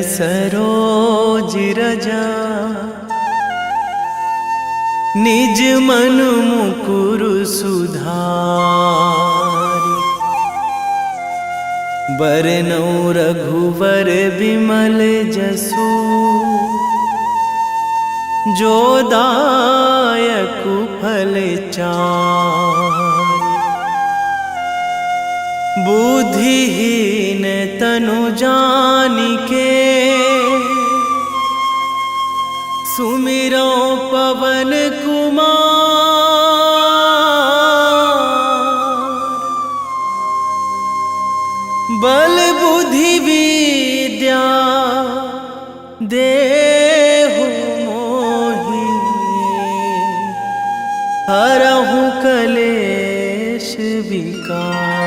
सरोज रजा निज मन मुकुर सुधारि। बरनौ रघुवर विमल जसु जो दायकु फल चारि। बुद्धिहीन तनु जानिके सुमिरो पवन कुमार। बल बुद्धि विद्या देहु मोहि हरहु कलेश विकार।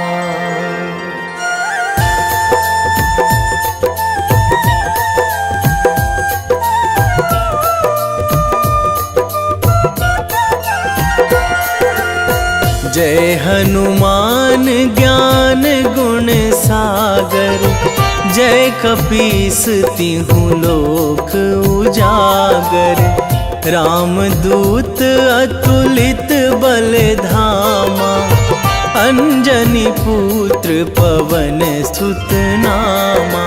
जय हनुमान ज्ञान गुण सागर। जय कपीस तिहु लोक उजागर। रामदूत अतुलित बल धामा। अंजनी पुत्र पवन सुत नामा।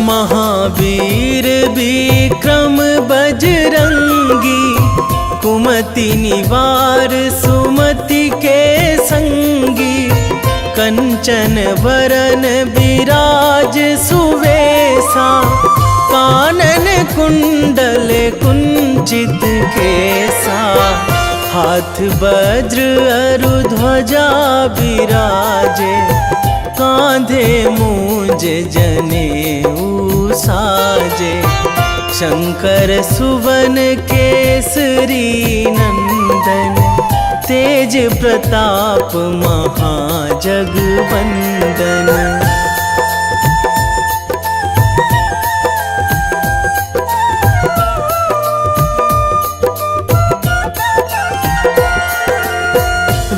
महावीर विक्रम बजरंगी। कुमति निवार सुमति के संगी। कंचन वरन विराज सुवेशा। कानन कुंडल कुंचित केसा। हाथ वज्र अरु ध्वजा विराजे। कांधे मूंज जनेऊ साजे। शंकर सुवन केसरी नंदन। तेज प्रताप महाजगवंदन।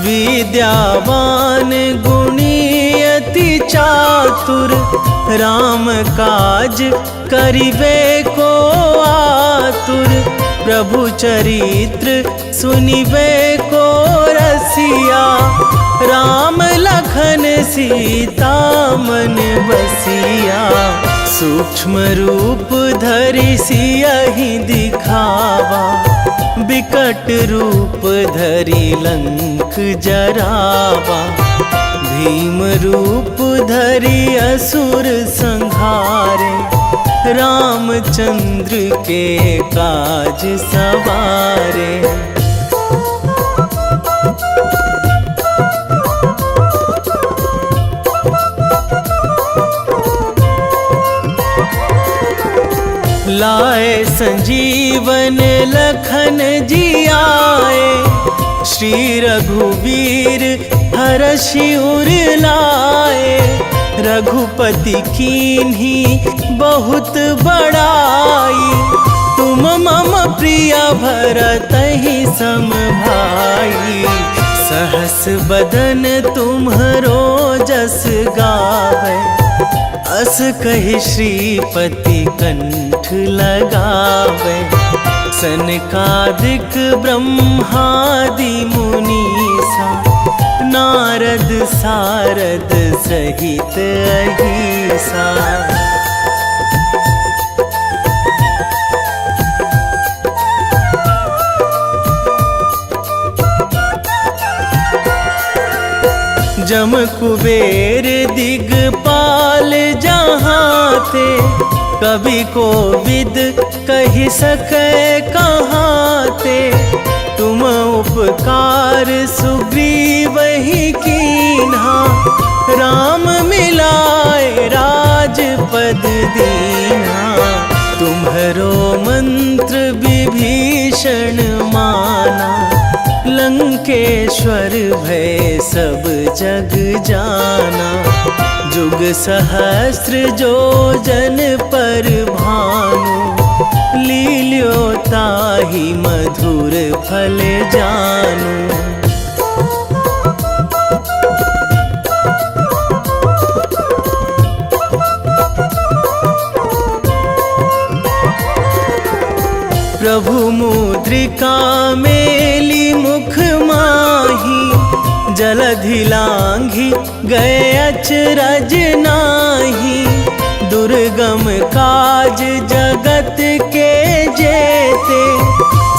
विद्यावान गुणी अति चातुर। राम काज करिबे को आतुर। प्रभु चरित्र सुनिबे को रसिया। राम लखन सीता मन बसिया। सूक्ष्म रूप धरि सियहि दिखावा। विकट रूप धरि लंक जरावा। भीम रूप धरि असुर संहारे। रामचंद्र के काज सवारे। लाए संजीवन लखन जियाए। श्री रघुवीर हरषि उर लाए। रघुपति कीन्ही बहुत बड़ाई। तुम मम प्रिय भरतहि सम भाई। सहस बदन तुम्हरो जस गावै। अस कहि श्रीपति कंठ लगावै। सनकादिक ब्रह्मादि मुनीसा। नारद सारद सहित अहिसा। जम कुबेर दिगपाल जहाँ थे। कवि कोविद कहि सकै कहाँ ते। तुम उपकार सुग्रीवहि कीन्हा। राम मिलाए राजपद दीन्हा। तुम्हरो मंत्र विभीषण माना। लंकेश्वर भय सब जग जाना। जुग सहस्र जो जन पर भानु। लील्यो ताहि मधुर फल जानू। प्रभु मुद्रिका मेली मुख माही, जलधि लांघी गए अचरज नाही। दुर्गम काज जगत के जेते,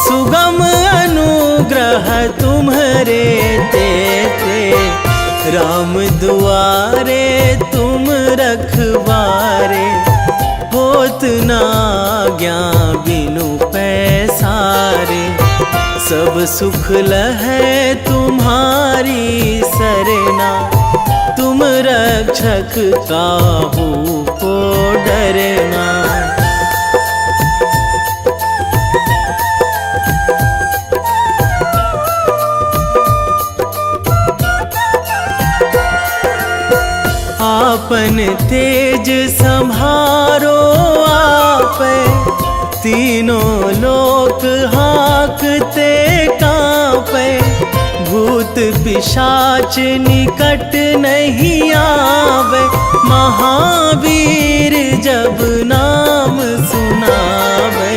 सुगम अनुग्रह तुम्हरे तेते। राम दुआरे तुम रखवारे, होत ना आज्ञा बिनु पैसारे। सब सुख लहै तुम्हारी सरना, तुम रक्षक काहू को डरना। आपन तेज संभारो आपै, तीनों लोक हाकते कांपै। भूत पिशाच निकट नहीं आवे, महावीर जब नाम सुनावे।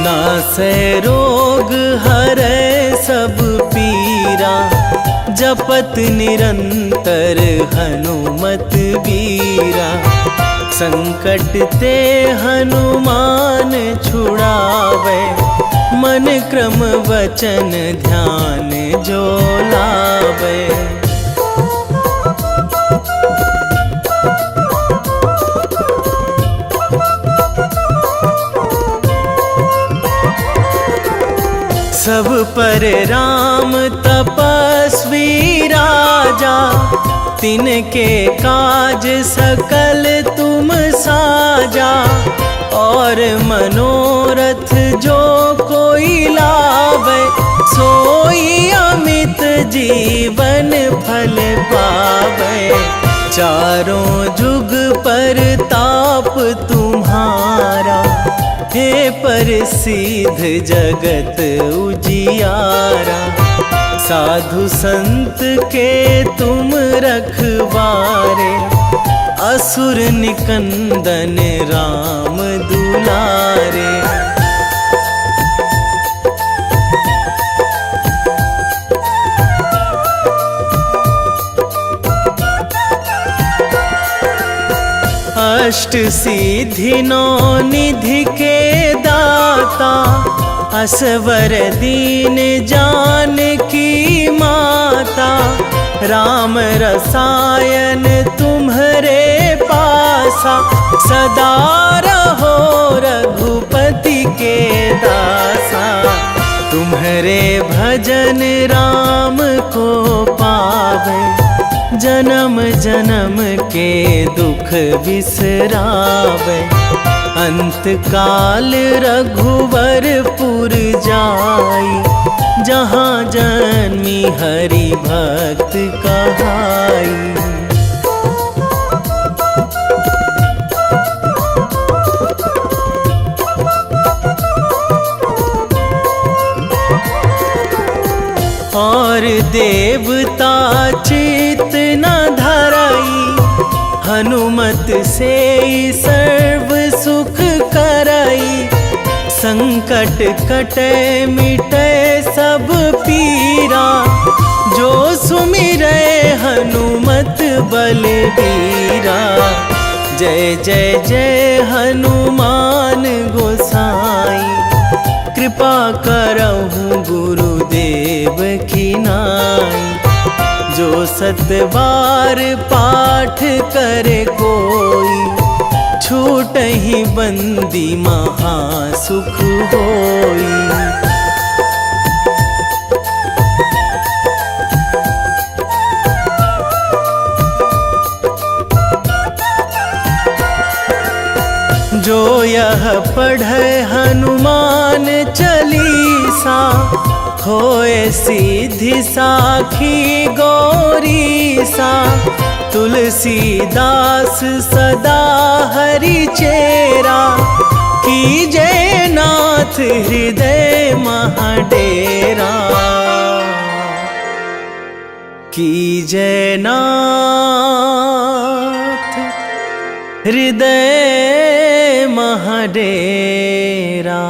नासै रोग हरै सब पीरा, जपत निरंतर हनुमत बीरा। संकट ते हनुमान छुड़ावे, मन क्रम वचन ध्यान जो लावे। सब पर राम तपस्वी राजा, तिनके काज सकल तुम साजा। और मनोरथ जो कोई लावे, सोई अमित जीवन फल पावे। चारों जुग पर ताप तुम्हारा, हे प्रसिद्ध जगत उजियारा। साधु संत के तुम रखवारे, असुर निकंदन राम दुलारे। अष्ट सिद्धि नौ निधि के दाता, असवर दीन जानकी माता। राम रसायन तुम्हरे पासा, सदा रहो रघुपति के दासा। तुम्हरे भजन राम को पावे, जन्म जन्म के दुख बिसरावे। अंत काल रघुवरपुर जाई, जहाँ जन्मी हरि भक्त कहाई। और देवता चित न धराई, हनुमत से सर्व सुख कराई। संकट कटे मिटे सब पीरा, जो सुमिरै हनुमत बलबीरा। जय जय जय हनुमान गोसाई, कृपा करहु गुरुदेव की नाई। जो सतबार पाठ करे कोई, छूटहि बंदी महासुख होई। जो यह पढ़े हनुमान चालीसा, होए सीधी साखी गौरीसा। तुलसीदास सदा हरि चेरा, कीजे नाथ हृदय महाडेरा, कीजे नाथ हृदय महाडेरा।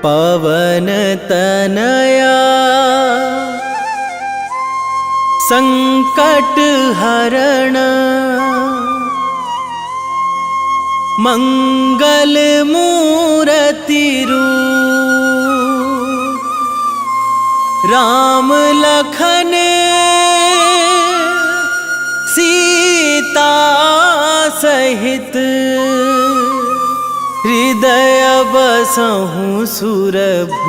पवन तनया संकट हरण, मंगल मूर्ति रूप, राम लखन सीता सहित, हृदय बसहु सुरभूप।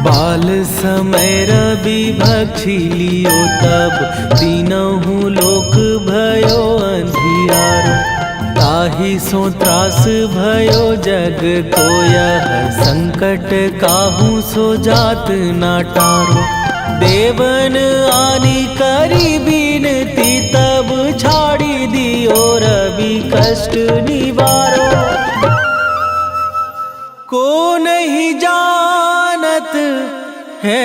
बाल समय रवि भक्षी लियो तब, तीनहु लोक भयो अंधियारो। ताहि सो त्रास भयो जग को यह, संकट काहू सो जात ना टारो। देवन आनी करी बिनती तब, छाड़ी दियो रवि कष्ट निवारो। को नहीं जानत है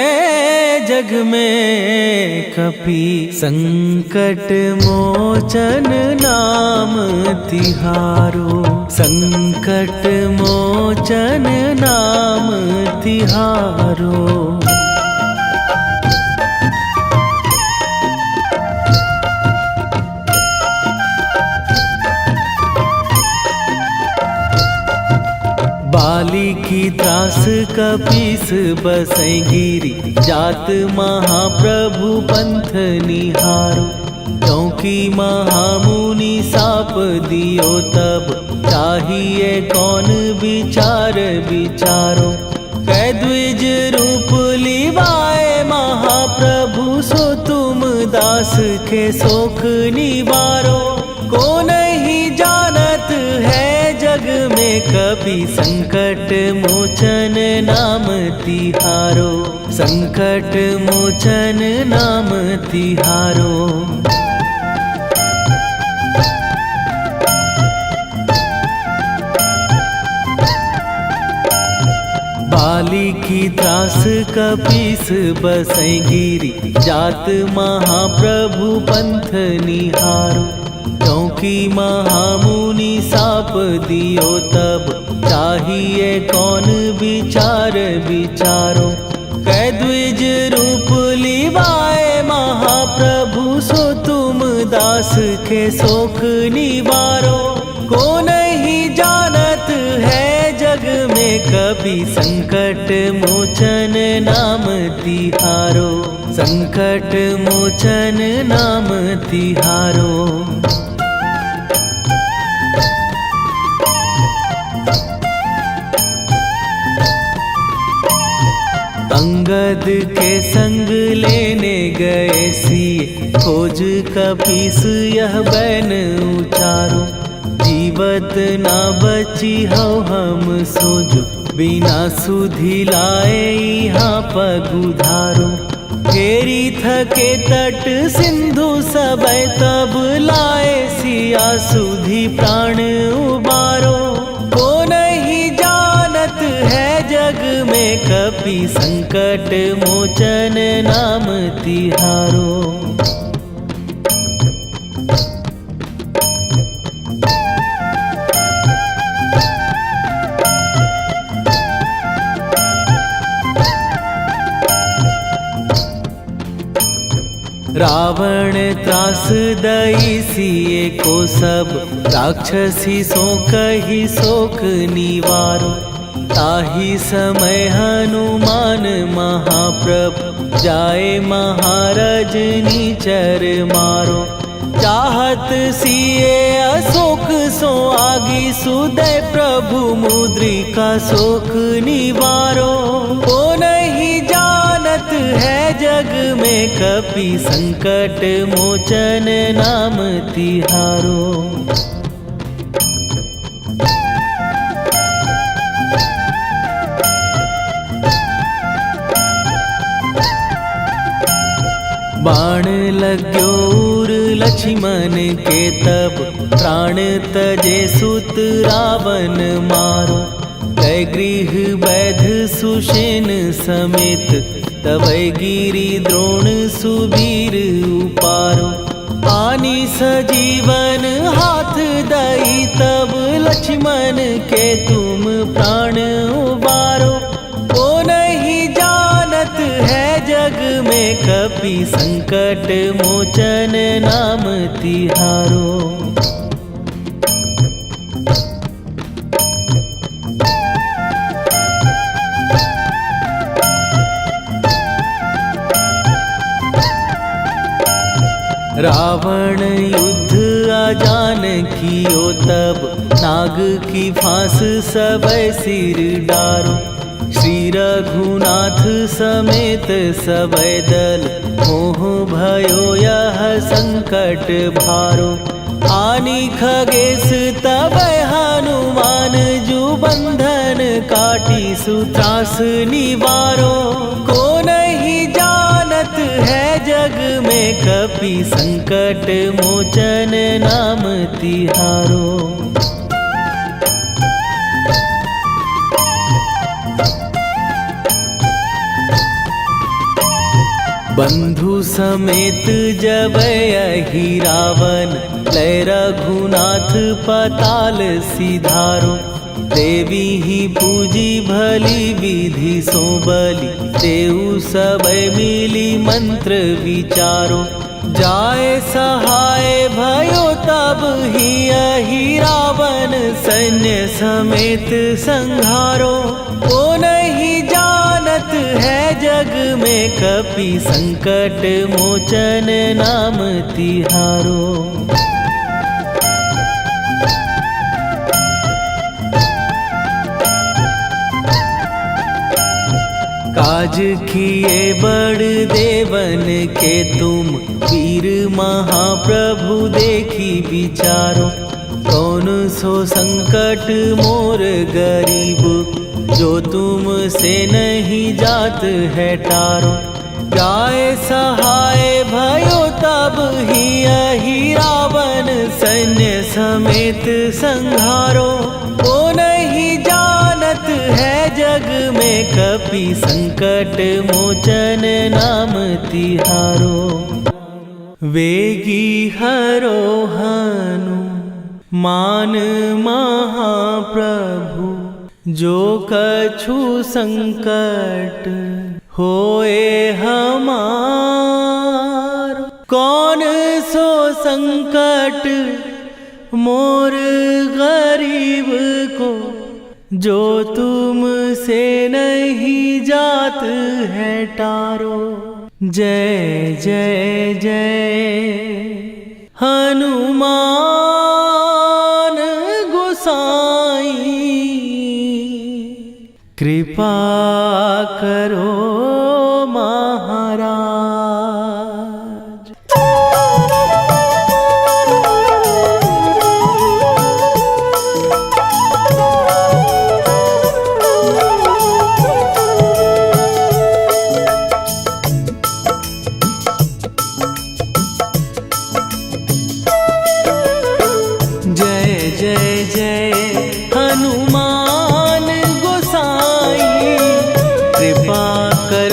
जग में कपि, संकट मोचन नाम तिहारो। संकट मोचन नाम तिहारो। बाली की त्रास कपीस बसै गिरी, जात महाप्रभु पंथ निहारो। क्योंकि महामुनि साप दियो तब, चाहिए कौन विचार विचारो। कै द्विज रूप लिवाए महाप्रभु, सो तुम दास के शोक निवारो। को नहीं जानत है जग में कपि, संकट मोचन नाम तिहारो। संकट मोचन नाम तिहारो। बाली की त्रास कपीस बसै गिरी, जात महाप्रभु पंथ निहारो। क्योंकि महामुनि साप दियो तब, चाहिए कौन विचार विचारो। कै द्विज रूप लिवाए महाप्रभु, सो तुम दास के शोक निवारो। को नहीं जानत है जग में कपि, संकट मोचन नाम तिहारो। संकट मोचन नाम तिहारो। अंगद के संग लेने गए सिए, खोज कपीस यह बैन उचारो। जीवत ना बची हो हम सोजो, बिना सुधि लाए यहाँ पगुधारो। फेरी थके तट सिंधु सबय, तब लाए सिया सुधि प्राण उबारो। को नहीं जानत है जग में कपि, संकट मोचन नाम तिहारो। रावण त्रास दई सिए को सब, राक्षसी सो कही शोक निवारो। ताहि समय हनुमान महाप्रभु, जाए महाराज नीचर मारो। चाहत सिए अशोक सो आगी, सुदय प्रभु मुद्रिका शोक निवारो। को नहीं जानत है जग में कपि संकट मोचन नाम तिहारो। बाण लाग्यो उर लक्ष्मण के तब प्राण तजे सुत रावण मारो। कै गृह वैध सुषेण समेत तबै गिरि द्रोण सुबीर उपारो। आनी सजीवन हाथ दई तब लक्ष्मण के तुम प्राण उबारो। ओ नहीं जानत है जग में कपि संकट मोचन नाम तिहारो। रावण युद्ध आजान कियो तब नाग की फांस सबै सिर डारो। श्री रघुनाथ समेत सबै दल मोह भयो यह संकट भारो। आनी खगेश तबै हनुमान जु बंधन काटी सुत्रास निवारो। को नहीं जानत है जग में कपि संकट मोचन नाम तिहारो। बंधु समेत जबै अहि रावण लय रघुनाथ पताल सिधारो। देवी ही पूजी भली विधि सो बलि तेउ सबै मिली मंत्र विचारो। जाय सहाय भयो तब ही अहि रावण सैन्य समेत संहारो। ओ नहीं जानत है जग में कपि संकट मोचन नाम तिहारो। काज किए बड़ देवन के तुम वीर महाप्रभु देखी विचारो। कौन सो संकट मोर गरीब जो तुम से नहीं जात है टारो। जाय सहाय भयो तब ही अहि रावण सैन्य समेत संहारो। ओ नहीं जानत है जग में कपि संकट मोचन नाम तिहारो। वेगी हरो हनु मान महाप्रभु जो कछु संकट होए हमार। कौन सो संकट मोर गरीब को जो तुम से नहीं जात है टारो। जय जय जय हनुमान गोसाई कृपा करो महाराज। कृपा कर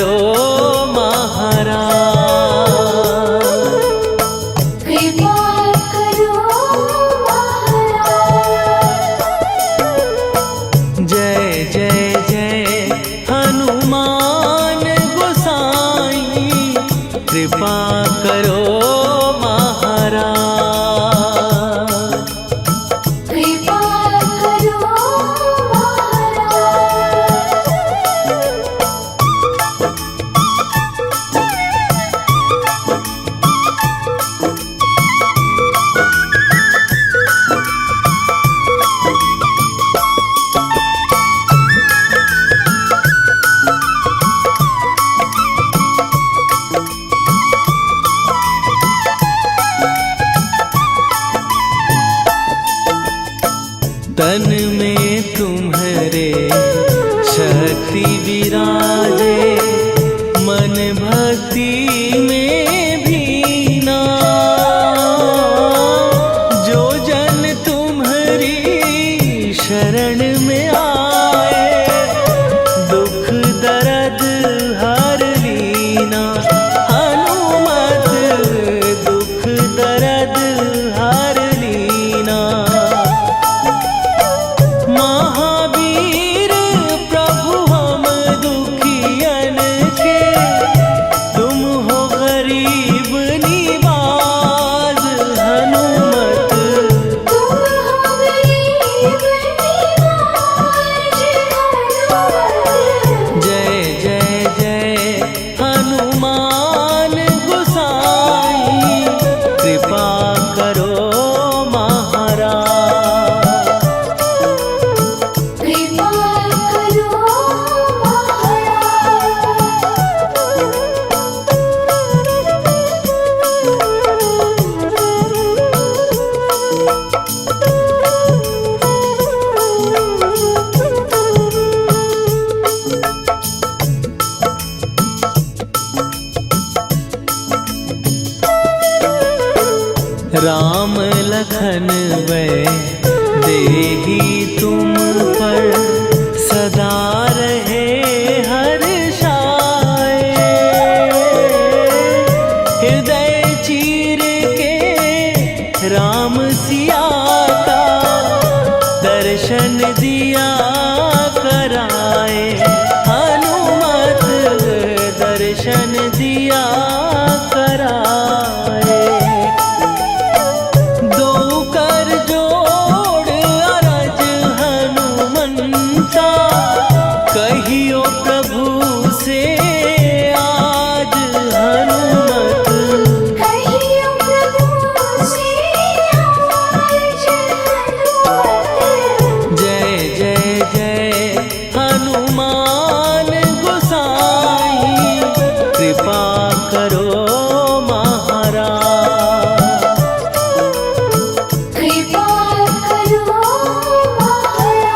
लखन वै देही तुम पर सदा रहे हर्षाए। हृदय चीर के राम सिया का दर्शन दिया कराए। हनुमत दर्शन दिया कराए। दो कर जोड़ अरज हनुमंता कहियो प्रभु से आज हनुमत। कहियो प्रभु से आज हनुमत। जय जय जय हनुमान गोसाई कृपा करो महाराज। कृपा करो महाराज।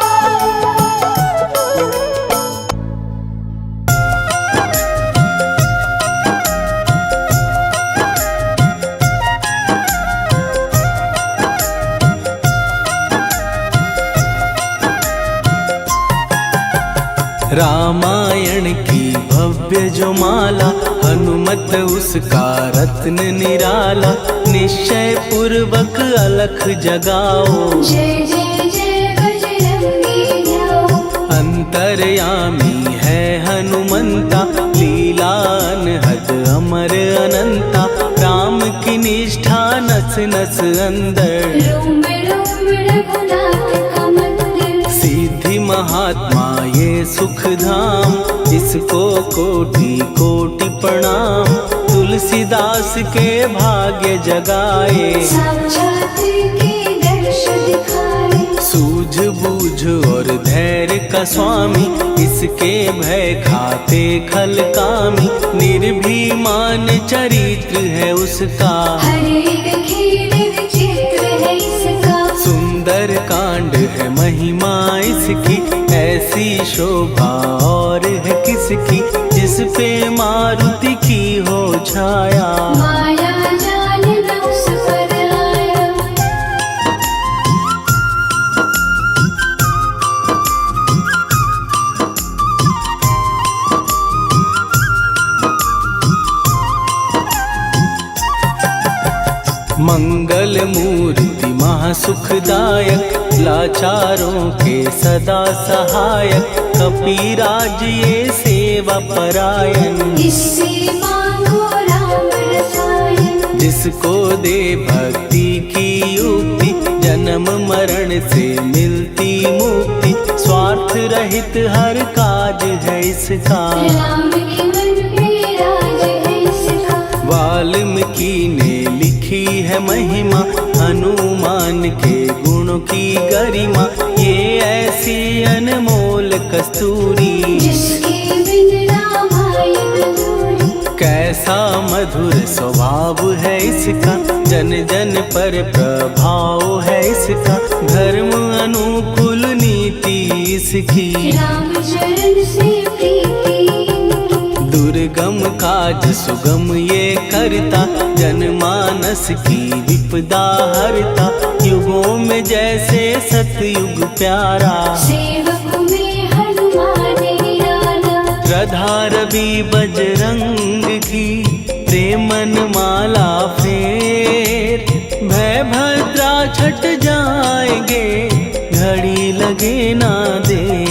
रामायण की भव्य जो माला हनुमत उसका रत्न निराला। निश्चय पूर्वक अलख जगाओ जय जय जय बजरंगी जाओ। अंतर्यामी है हनुमंता लीला अनहद अमर अनंता। राम की निष्ठा नस नस अंदर रोम रोम रघुनाथ का मंदिर। सिद्धि महात्मा ये सुख धाम इसको कोटि कोटि प्रणाम। तुलसीदास के भाग्य जगाए साक्षात के दर्श दिखाए। सूझ बूझ और धैर्य का स्वामी इसके भय खाते खल कामी। निर्भीमान चरित्र है उसका हर एक खेल विचित्र है इसका। सुंदर कांड है महिमा इसकी। ऐसी शोभा और है किसकी जिस पे मारुति की हो छाया। माया जाल न उस पर आया। मंगल मूर्ति महासुखदायक लाचारों के सदा सहायक। कपीराज ये सेवा परायण इससे मांगो राम रसायन। जिसको दे भक्ति की युक्ति जन्म मरण से मिलती मुक्ति। स्वार्थ रहित हर काज है इसका। राम के मन पे राज है इसका। वाल्मीकि ने लिखी है महिमा हनुमान के गुणों की गरिमा। ये ऐसी अनमोल कस्तूरी जिसके बिन रामायण अधूरी। कैसा मधुर स्वभाव है इसका। जन जन पर प्रभाव है इसका। धर्म अनुकूल नीति इसकी। राम चरण से प्रीति। दुर्गम काज सुगम ये करता। जनमानस की विपदा हरता। युगों में जैसे सतयुग प्यारा। सेवक में हनुमान निराला। श्रद्धा रवि बजरंग की प्रेमन माला फेर। भय भद्रा छट जाएंगे घड़ी लगे ना देर।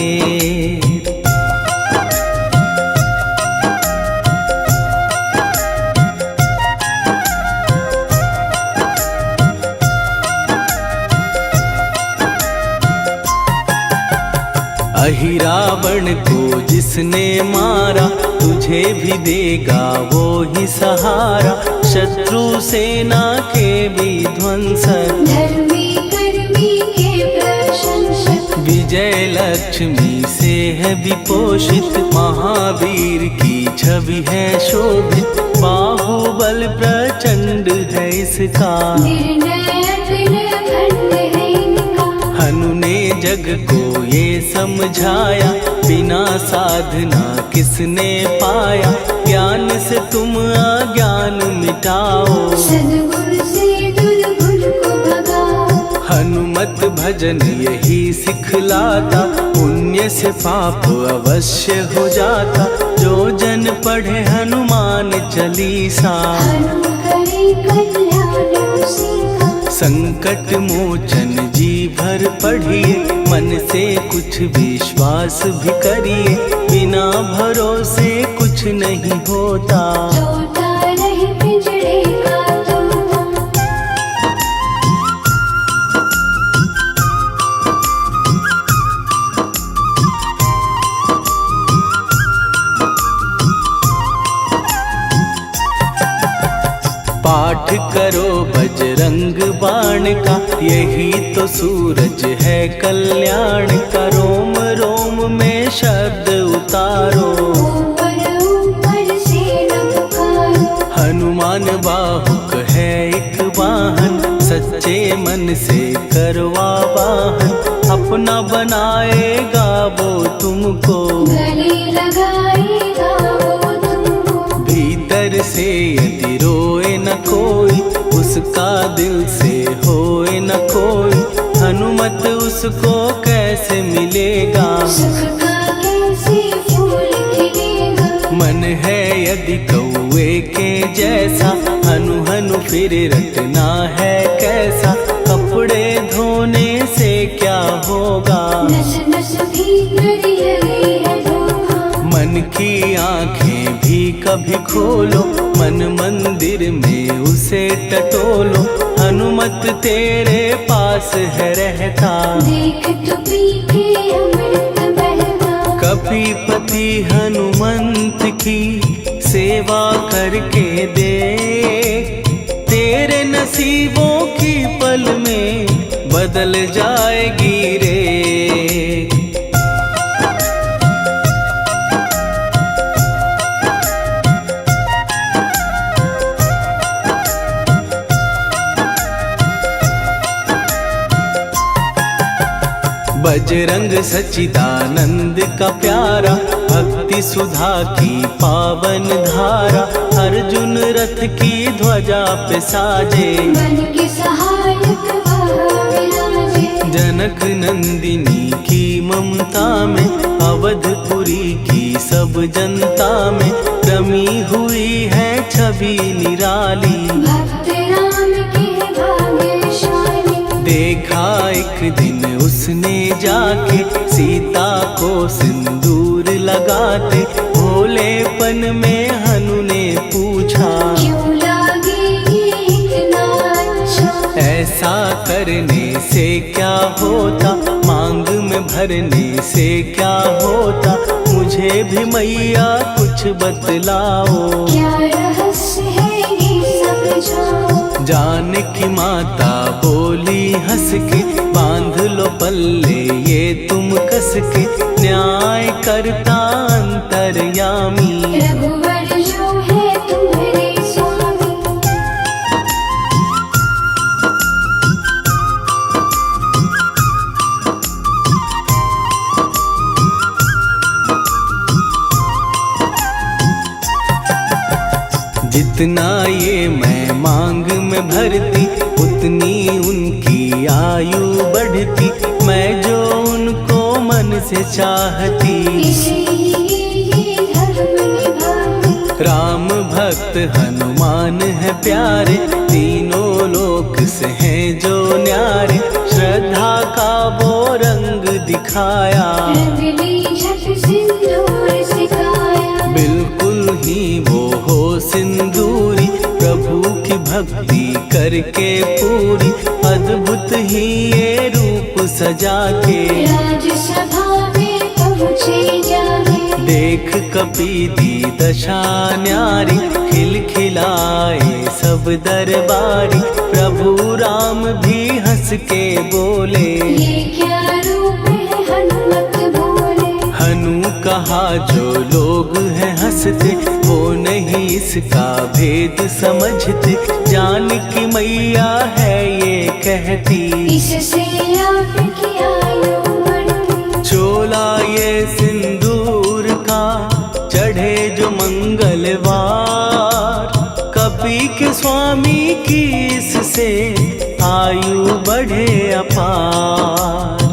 अहिरावण को जिसने मारा तुझे भी देगा वो ही सहारा। शत्रु सेना के विध्वंसक धर्मी कर्मी के प्रशंसक। विजय लक्ष्मी से है विपोषित। महावीर की छवि है शोभित। बाहुबल प्रचंड है इसका। निर्णय अखंड है इनका। हनु ने जग को ये समझाया। बिना साधना किसने पाया। ज्ञान से तुम अज्ञान मिटाओ। सद्गुण से दुर्गुण को भगाओ। हनुमत भजन यही सिखलाता, पुण्य से पाप अवश्य हो जाता। जो जन पढ़े हनुमान चालीसा, हनुम करे कल्याण उसी का। संकट मोचन जी भर पढ़िए, मन से कुछ विश्वास भी करिए। बिना भरोसे कुछ नहीं होता, तोता रहे पिंजरे का तोता। पाठ करो बजरंग बाण का, यही तो सूरज है कल्याण का। रोम रोम में शब्द उतारो, ऊपर ऊपर से न पुकारो। हनुमान बाहुक है एक वाहन, सच्चे मन से करवा वाहन। अपना बनाएगा वो तुमको, गले लगाएगा वो तुमको। भीतर से यदि रोए न कोई, उसका दिल से होए न कोई। हनुमत उसको कैसे मिलेगा, सुख का कैसे फूल खिलेगा। मन है यदि कौए के जैसा, हनु हनु फिर रटना है कैसा। कपड़े धोने से क्या होगा, नस नस भीतर लगी है धोखा। मन की आंखें भी कभी खोलो, मन मंदिर में उसे टटोलो। हनुमत तेरे पास है रहता, देख तो पी के अमृत बहता। कपीपति हनुमंत की सेवा करके दे, तेरे नसीबों की पल में बदल जाएगी रे। बजरंग सच्चिदानंद का प्यारा, भक्ति सुधा की पावन धारा। अर्जुन रथ की ध्वजा पे साजे, मन के सहायक वह विराजे। जनक नंदिनी की ममता में, अवधपुरी की सब जनता में रमी हुई है छवि निराली। भक्त राम के भाग्यशाली, देखा एक दिन उसने जाके सीता को सिंदूर लगाते। भोलेपन में हनु ने पूछा, क्यों लागे ये इतना अच्छा। ऐसा करने से क्या होता, मांग में भरने से क्या होता। मुझे भी मैया कुछ बतलाओ, क्या रहस्य है ये समझाओ। जानकी माता बोली हंस के, बांध लो पल्ले ये तुम कस के। न्याय करता अंतर्यामी, रघुवर जो है तुम्हारे स्वामी। जितना ये मैं मांग में भरती, उतनी उनकी आयु बढ़ती। मैं जो उनको मन से चाहती, इसलिए ये धर्म निभाती। राम भक्त हनुमान है प्यारे, तीनों लोक से हैं जो न्यारे। श्रद्धा का वो रंग दिखाया, रंगली झट सिंदूर सिखाया। बिल्कुल ही वो हो सिंदूरी, प्रभु की भक्ति करके पूरी। अद्भुत ही ये रूप सजा के, राजसभा में पहुँचे जाके। देख कपीदी दशा न्यारी, खिलखिलाए सब दरबारी। प्रभु राम भी हंस के बोले, ये क्या रूप है हनुमत बोले। हनु कहा जो लोग हैं हंसते, वो नहीं इसका भेद समझते। जानकी मैया है ये कहती, इससे आपकी आयु बढ़ती। चोला ये सिंदूर का चढ़े जो मंगलवार। कपी के स्वामी की इससे आयु बढ़े अपार।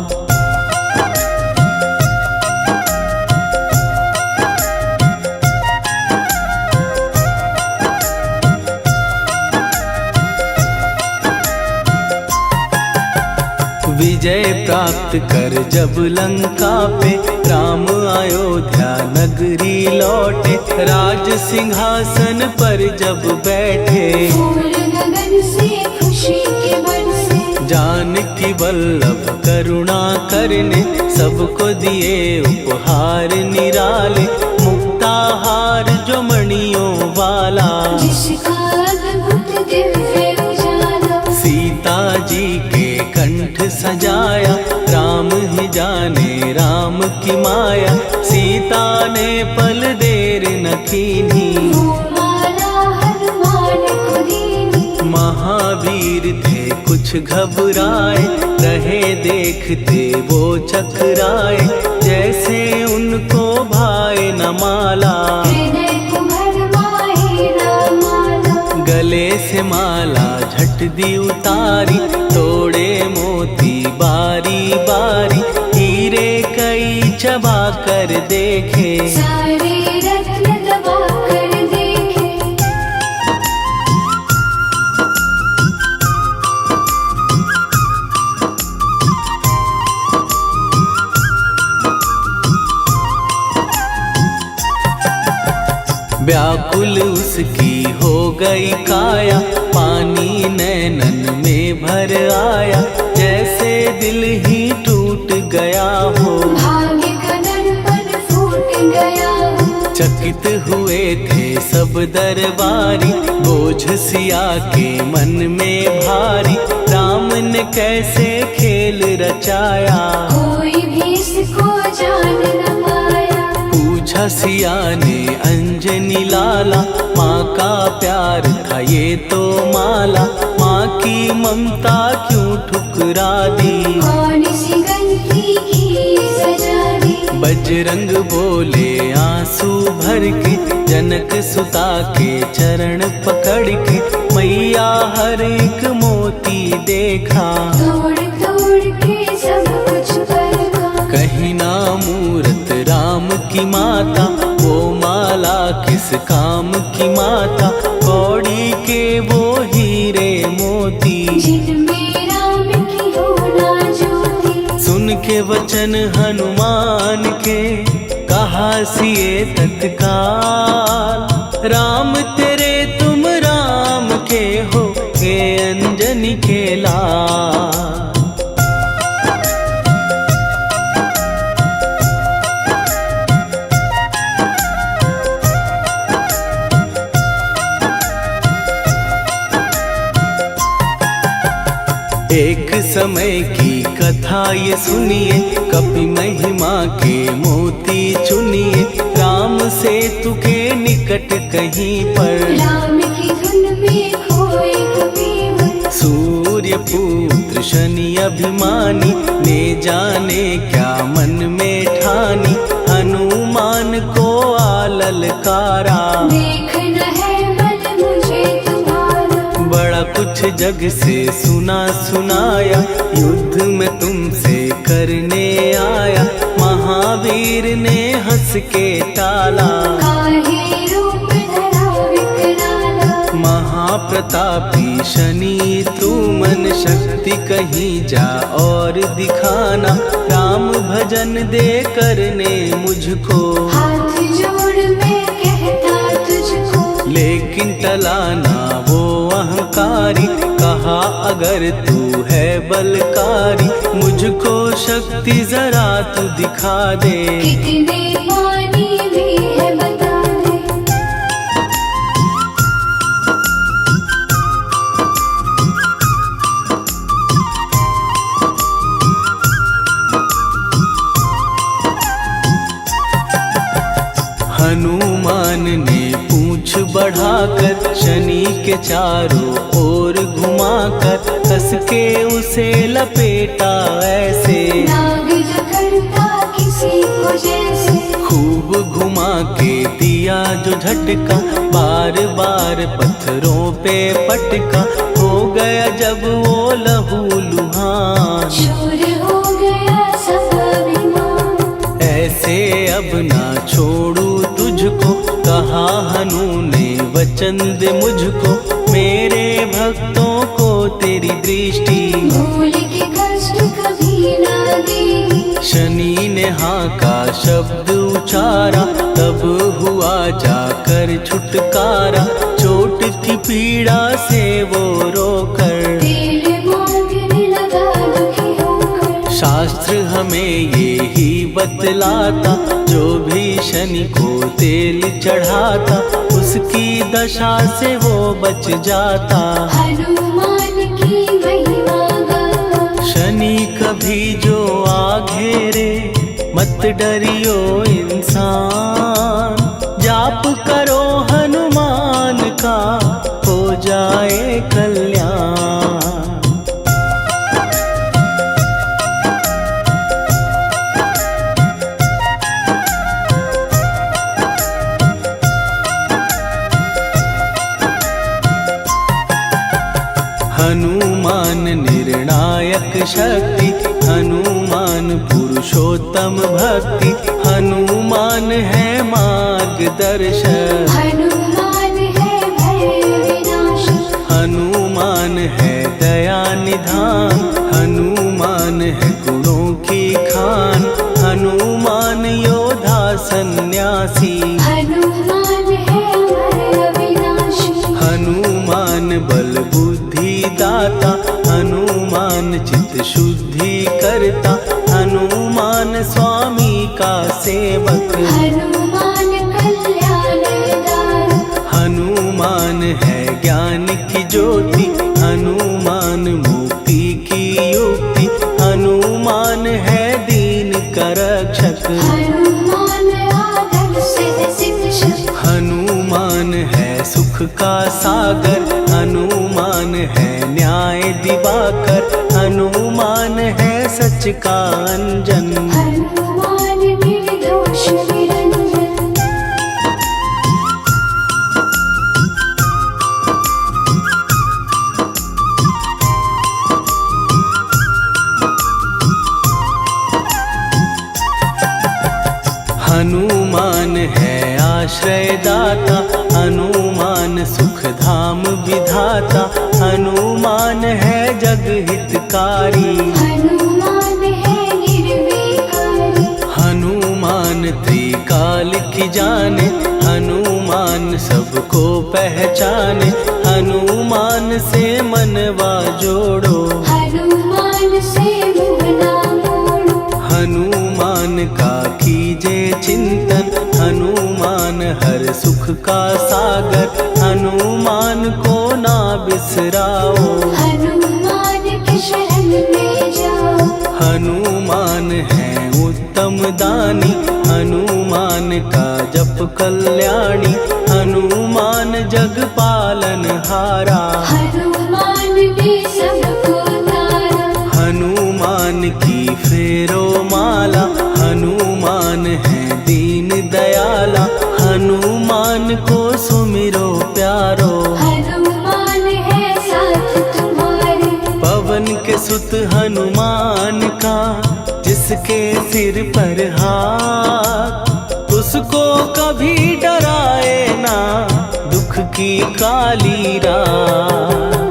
विजय प्राप्त कर जब लंका पे राम अयोध्या नगरी लौटे, राज सिंहासन पर जब बैठे, फूल गगन से खुशी के बरसे, जानकी वल्लभ करुणा करने सबको दिए उपहार निराले, मुक्ताहार जो मणियों वाला, जिसका अद्भुत दिव्य उजाला, सीता जी के कंठ सजाया, राम ही जाने राम की माया, सीता ने पल देर न कीन्ही, वो माला हनुमान को दीनी। महावीर थे कुछ घबराए, रहे देखते वो चकराए, जैसे उनको भाए न माला, हृदय को भरमाए न माला, गले से माला झट दी उतारी, तोड़े मोती बारी बारी, हीरे कई चबा कर देखे, सारे रत्न दबा कर देखे। व्याकुल उसकी हो गई काया, पानी नैनन में भर आया, जैसे दिल ही टूट गया हो, भाग्य का दर्पण फूट गया हो, चकित हुए थे सब दरबारी, बोझ सिया के मन में भारी, राम ने कैसे खेल रचाया, कोई भी इसको जान न पाया। पूछा सिया ने अंजनी लाला, माँ का प्यार था ये तो माला, माँ की ममता क्यों ठुकरा दी, कौन सी गलती की सजा दी। बजरंग बोले आंसू भर के, जनक सुता के चरण पकड़ के, मैया हर एक मोती देखा, तोड़ तोड़ के सब कुछ परखा। कहीं ना मूरत राम की माता, वो माला किस काम की माता, कौड़ी के वो हीरे मोती, जिनमें राम की हो ना ज्योति। सुन के वचन हनुमान के, कहा सिए तत्काल, राम तेरे तुम राम के हो, के अंजनी के लाल। एक समय की कथा ये सुनिए, कपि महिमा के मोती चुनिए, राम सेतु के निकट कहीं पर, राम की धुन में खोए कबीर। सूर्य पुत्र शनि अभिमानी, ने जाने क्या मन में ठानी, हनुमान को आललकारा, देखना है बल मुझे तुम्हारा। बड़ा कुछ जग से सुना सुनाया, युद्ध में तुमसे करने आया, महावीर ने हंस के टाला, काहे रूप धरा विकराला। महाप्रतापी शनि तू मन शक्ति कहीं जा और दिखाना, राम भजन दे करने मुझको, हाथ जोड़ मैं कहता तुझको। लेकिन टलाना वो अहंकारी, कहा अगर तू है बलकारी, मुझको शक्ति जरा तू दिखा दे, कितने पानी भी है बता दे। हनुमान ने पूंछ बढ़ाकर, शनि के चारों ओर घुमाकर, कस के उसे लपेटा ऐसे, नाग जो करता किसी को जैसे। खूब घुमा के दिया जो झटका, बार बार पत्थरों पे पटका, हो गया जब वो लहू लुहान, चूर हो गया सब अभिमान। ऐसे अब ना छोड़ू तुझको, कहा हनु ने वचन दे मुझको। मेरे भक्तों को तेरी दृष्टि, भूल के कष्ट कभी ना देगी। शनि ने हाँ का शब्द उचारा, तब हुआ जाकर छुटकारा। चोट की पीड़ा से वो रोकर, तेल मांगने लगा दुखी होकर। शास्त्र हमें ये ही बतलाता, जो भी शनि को तेल चढ़ाता, उसकी दशा से वो बच जाता। हनुमान की महिमा गाता। शनि कभी जो आ घेरे, मत डरियो इंसान। जाप करो हनुमान का, हो जाए कल्याण। हनुमान निर्णायक शक्ति, हनुमान पुरुषोत्तम भक्ति। हनुमान है मार्गदर्शक, हनुमान है भय विनाशक। हनुमान है दया निधान। हनुमान है गुणों की खान, हनुमान योद्धा सन्यासी। हनुमान है भय विनाशी। हनुमान बल बुद्धि दाता, हनुमान चित्त शुद्धि करता। हनुमान स्वामी का सेवक, हनुमान कल्याणदायक। हनुमान है ज्ञान की ज्योति। हनुमान मुक्ति की युक्ति, हनुमान है दीन का रक्षक। हनुमान आदर से शिक्षक। हनुमान है सुख का सागर, हनुमान है न्याय दिवाकर। हनुमान है सच का अंजन, हनुमान निर्दोष निरंजन। हनुमान है आश्रय दाता, हनुमान सुख धाम विधाता। हनुमान है जग हितकारी, हनुमान है निर्विकारी। हनुमान त्रिकाल की जाने। हनुमान सबको पहचाने, हनुमान से मनवा जोड़ो। हनुमान से मुँह ना मोड़ो। हनुमान का कीजे चिंतन, हनुमान हर सुख का सागर। हनुमान को ना बिसराओ, हनुमान के शरण में जाओ। हनुमान है उत्तम दानी, हनुमान का जप कल्याणी। हनुमान जग पालन हारा, हनुमान ने सबको तारा। हनुमान की फेरो माला। हनुमान है दीन दयाला, हनुमान को सुमिरो प्यारो। हनुमान है साथ तुम्हारे। पवन के सुत हनुमान का, जिसके सिर पर हाथ, उसको कभी डराए ना दुख की काली रात।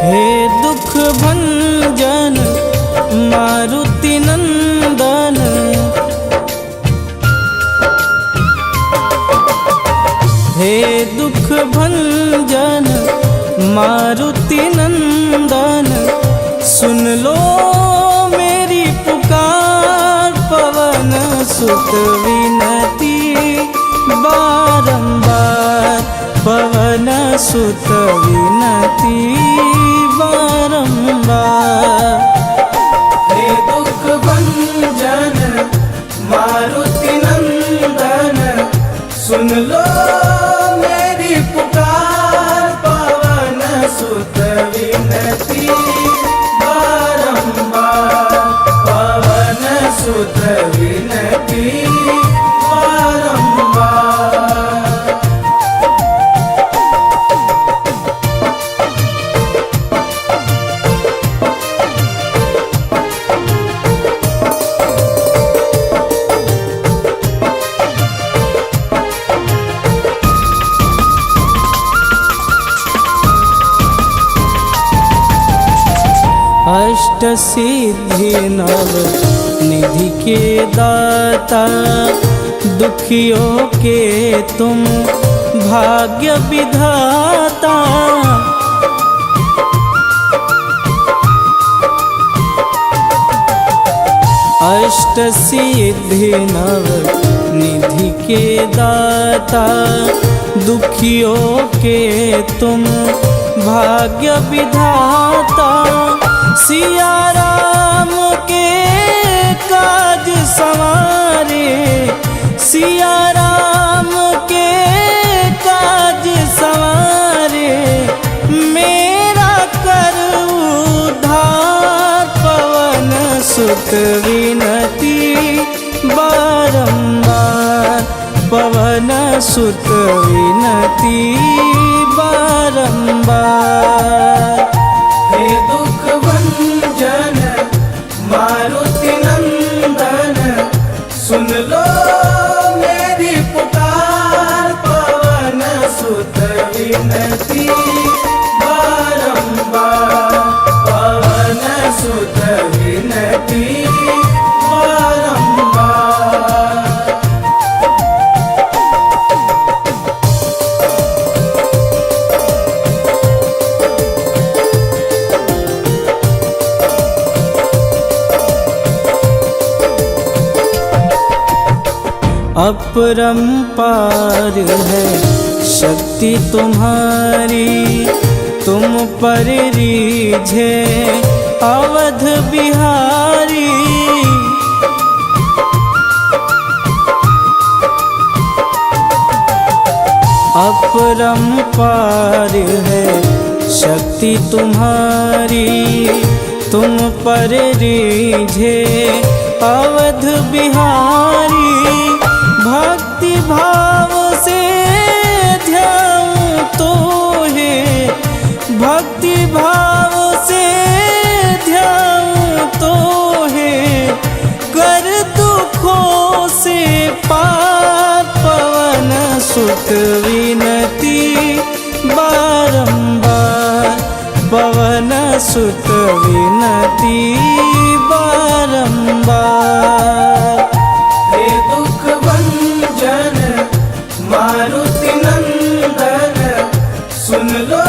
हे दुख भंजन मारुति नंदन, हे दुख भंजन मारुति नंदन। सुन लो मेरी पुकार, पवन सुत विनती बारंबार। पवन सुत विनती बारंबार। हे दुख भंजन सुत विनती बारंबार, पवन सुत विनती बारंबार। अष्ट सिद्धि नव निधि के दाता, दुखियों के तुम भाग्य विधाता। अष्ट सिद्धि नव निधि के दाता, दुखियों के तुम भाग्य विधाता। सिया राम के काज संवारे, सिया राम के काज संवारे, मेरा कर उद्धार। पवन सुत विनती बारंबार, पवन सुत विनती बारंबार। हे दुख भंजन मारुति नंदन, सुन लो मेरी पुकार। पवन सुत विनती बारंबार, पवन सुत विनती बारंबार। अपरंपार है शक्ति तुम्हारी, तुम पर रीझे अवध बिहारी। अपरंपार है शक्ति तुम्हारी, तुम पर रीझे अवध बिहारी। भक्ति भाव से ध्याऊं तो है, भक्ति भाव से ध्याऊं तो है, कर दुखों से पार। पवन सुत विनती बारंबार, पवन सुत विनती बारंबार। हे दुख भंजन मारुति नंदन, सुन लो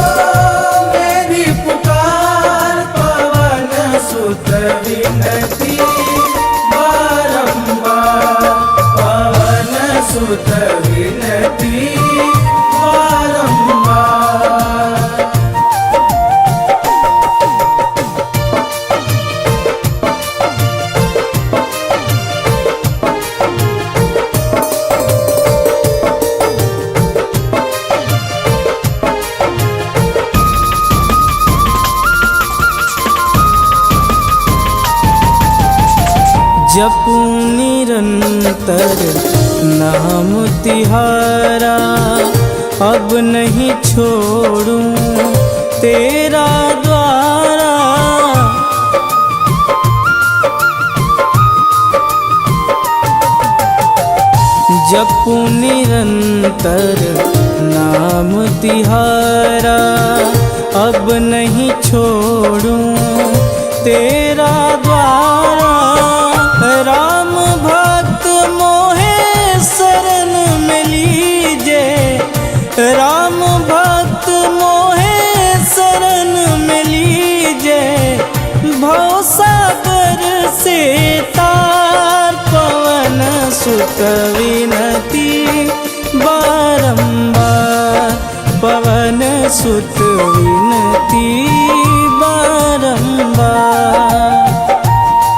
मेरी पुकार। पवन सुत विनती बारंबार, पवन सुत विनती बारंबार। जपूं निरंतर नाम तिहारा, अब नहीं छोड़ूं तेरा द्वारा। जपूं निरंतर नाम तिहारा, अब नहीं छोड़ूं तेरा द्वारा। राम भक्त मोहे शरण में लीजे, राम भक्त मोहे शरण में लीजे। भवसागर से तार, पवन सुत विनती बारंबार, पवन सुत विनती बारंबार।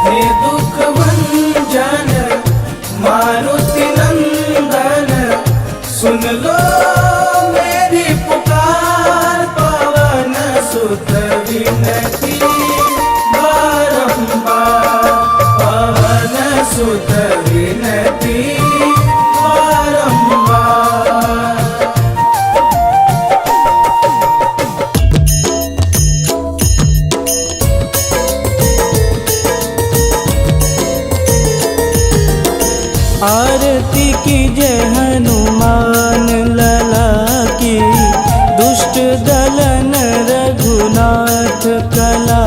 हे दुख भंजन मारुति नंदन, सुन लो मेरी पुकार। पवन दलन रघुनाथ कला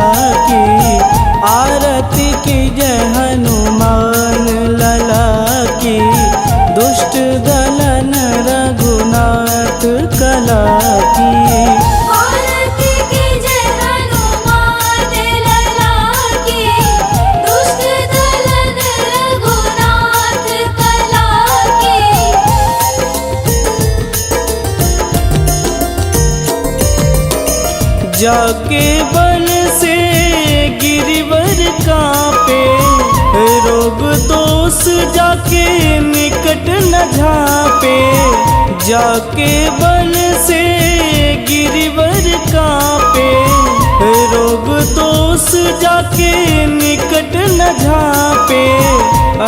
की, आरती की जय हनुमान लला की। दुष्ट दलन रघुनाथ कला की, आरती की जय हनुमान लला की। दुष्ट दलन रघुनाथ कला की। जाके बल से गिरिवर कांपे, रोग दोष जाके निकट न झांपे। जाके बल से गिरिवर कांपे, रोग दोष जाके निकट न झांपे।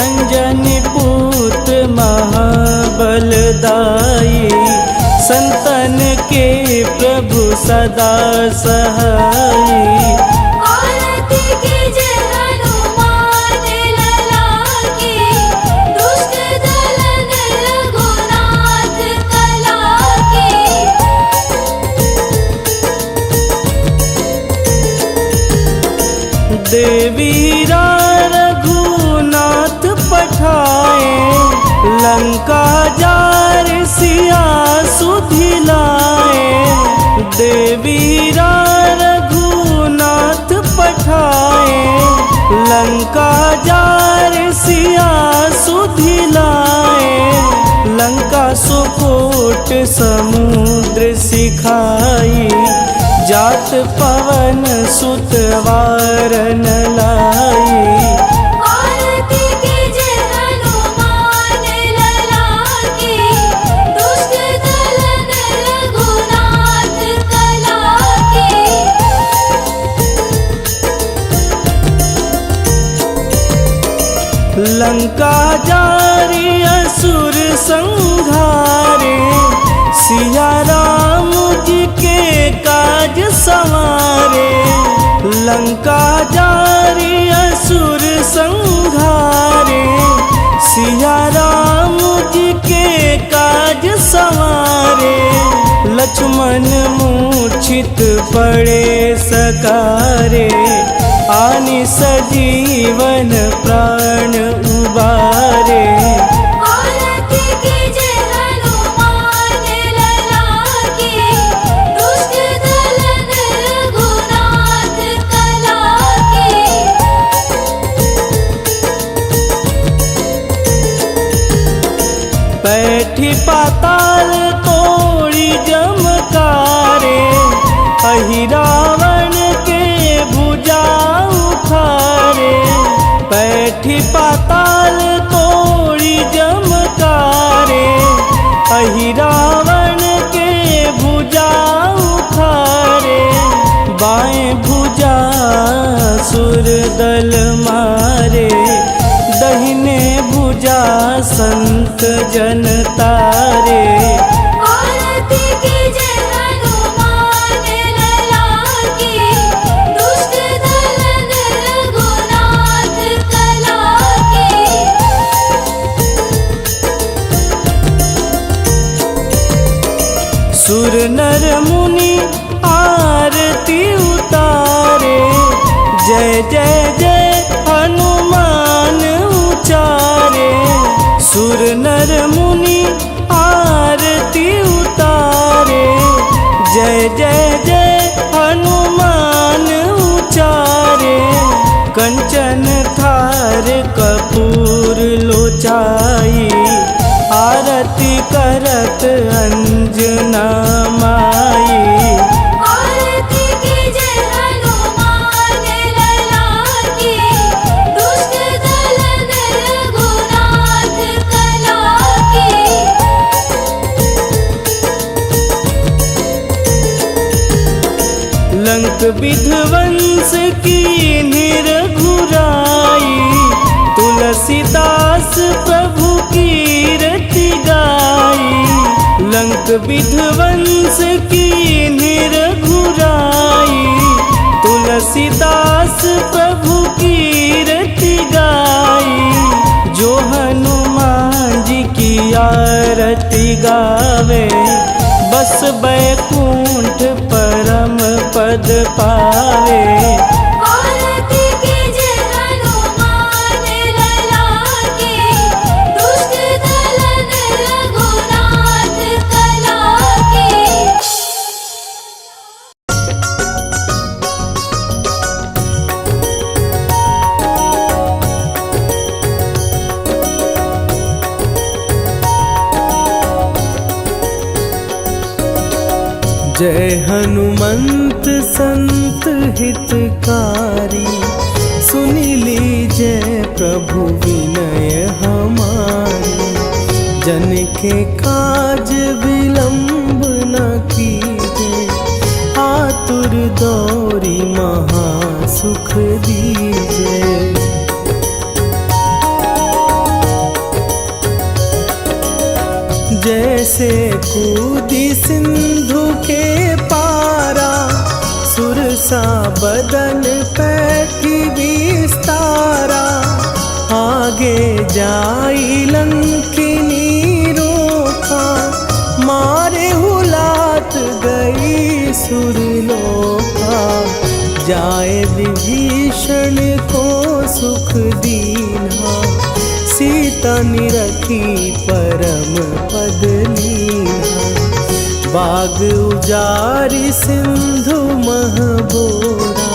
अंजनी पूत महाबलदाई, संतन के प्रभु सदा सहाई। आरती की जय हनुमान लला की। दुष्ट दलन रघुनाथ कला की। देवीरा रघुनाथ पठाए, लंका जार सिया सुधिलाए। देवीरा रघुनाथ पठाए, लंका जार सिया सुधिलाए। लंका सुकोट समुद्र सिखाई, जात पवन सुत वारन लाई। आरती की जय हनुमान लला की। दुष्ट दलन रघुनाथ कला की। लंका जारी असुर संहारे, सिया राम जी के काज संवारे। लंका जारी असुर संहारे, सिया राम जी के काज संवारे। लक्ष्मण मूर्छित पड़े सकारे, आनि सजीवन प्राण उबारे। आरती की जय हनुमान लला की। दुष्ट दलन रघुनाथ कला की। बैठी पाताल तोड़ी जमकारे, अहि रावण के भुजा उखारे। बैठी पाताल तोड़ी जमकारे, अहि रावण के भुजा उखारे। बाएं भुजा सुर दल मारे, दहिने भुजा संत जन तारे। आरती की जय हनुमान लला की। दुष्ट दलन रघुनाथ कला की। सुर नर मुनि आरती उतारे, जय जय जय हनुमान उचारे। सुर नर मुनि आरती उतारे, जय जय जय हनुमान उचारे। कंचन थार कपूर लोचाई, आरती करत अंजना माई। आरती की जय हनुमान लला की। दुष्ट दलन रघुनाथ कला की। लंक विध्वंस की निरघुराई, तुलसीदास प्रभु कीरति गाई। लंक विध्वंस की निरघुराई, तुलसीदास प्रभु कीरति गाई। जो हनुमान जी की आरती गावे, बस बैकुंठ पद पावे। भारती के जय हनुमान लला के, दुष्ट दलन रघुनाथ कला के। जय हनुमंत संत हितकारी, सुनि लीजय प्रभु विनय हमारी। जन के काज विलंब न कीजे, आतुर दौरी महासुख दीजे। जैसे कूदी सिंधु के पारा, सुरसा बदन पैठी विस्तारा। आगे जाई लंकिनी रोका, मारे हुलात गई सुरलोका। जाए विभीषण को सुख दीना, सीता निरखी परम पद लीना। बाग उजारि सिंधु महबोरा,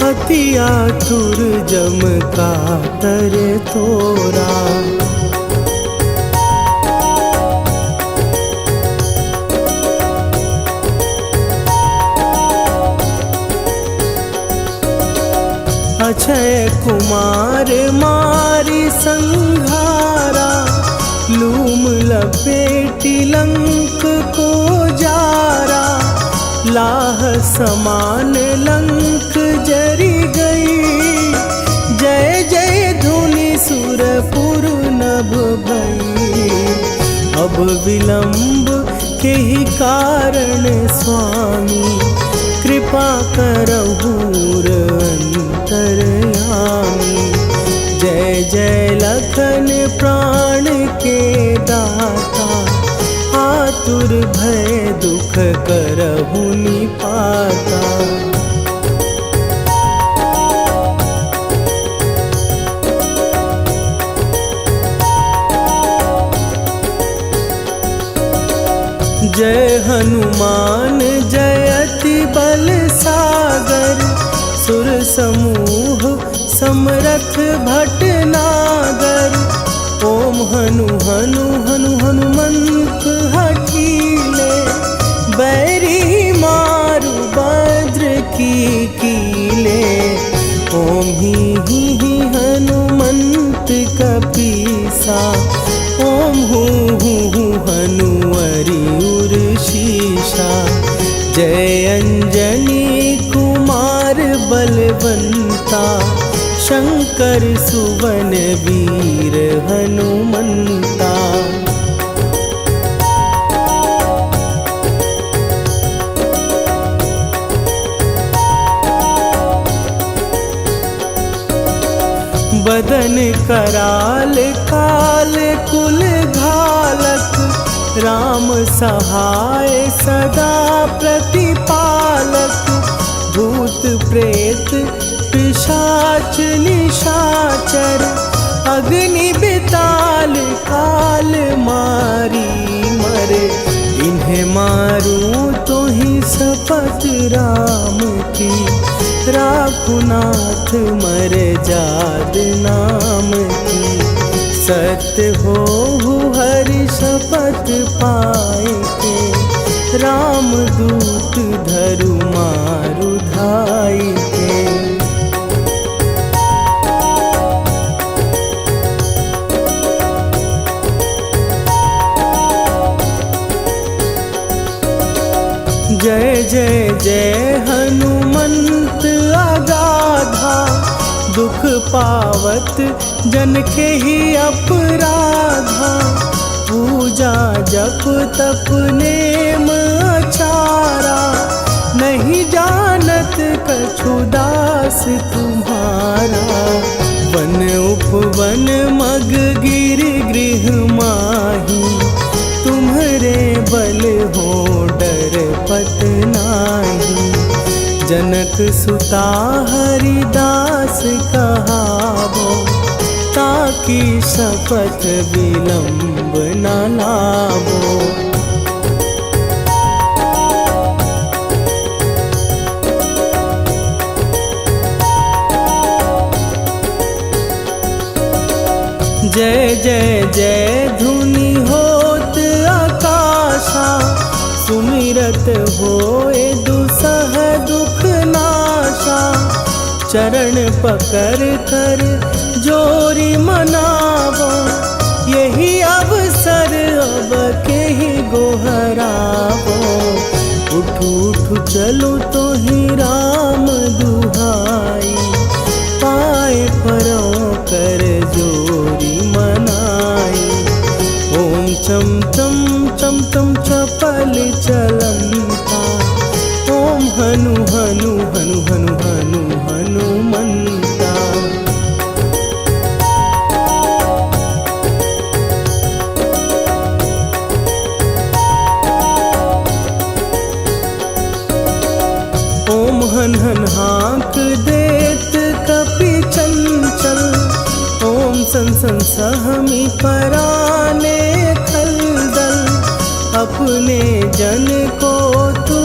अति आतुर जम कातर तोरा। अक्षय कुमार मारी संघारा, लूम लपेटी लंक को जारा। लाह समान लंक जरी गई, जय जय धुनि सुरपुर नभ भई। अब विलंब के ही कारण स्वामी, कृपा करहु अंतरयामी। जय जय लखन प्राण के दाता, आतुर भय दुख करहु निपाता। जय हनुमान जयति बल सागर, सुर समूह समरथ भटनागर। ओम हनु हनु हनु हनुमंत हठीले, बैरी मारु भद्र की कीले। ओम ही हनुमंत कपीसा, ओम हूँ हनुवरि उर शीशा। जय अंजनी कुमार बलवंता, शंकर सुवन वीर हनुमंता। बदन कराल काल कुल घालक, राम सहाय सदा प्रतिपालक। भूत प्रेत पिशाच निशाचर, अग्नि बिताल काल मारी मरे। इन्हें मारूं तो ही शपथ राम की, राखुनाथ मर जाद नाम की। सत्य हो हरि शपथ पाए के, राम दूत धरु मारु धाई के। जय जय जय हनुमंत अगाधा, दुख पावत जन के ही अपराधा। पूजा जप तप नेम अचारा, नहीं जानत कछु दास तुम्हारा। वन उपवन मग गिर गृह माही, तुम्हारे बल हो डर पत नाही। जनक सुता हरिदास कहावो, ताकि शपथ विलंब न लावो। जय जय जय धुनि होत आकाशा, सुमिरत होए दुसह दुख नाशा। चरण पकड़ कर जोरी मनावो, यही अवसर अब के ही गोहरावो। उठू उठू चलो तो ही राम दुहाई, पाए परों कर जोरी मनाई। ओम चम चम चम चम चपल चलंता, ओम हनु हनु हनु हनु हनु हनुमंता। ओम हन हन हाँक देत कपि चंचल, ओम सन सन सहमी पराने खलदल। अपने जन को तू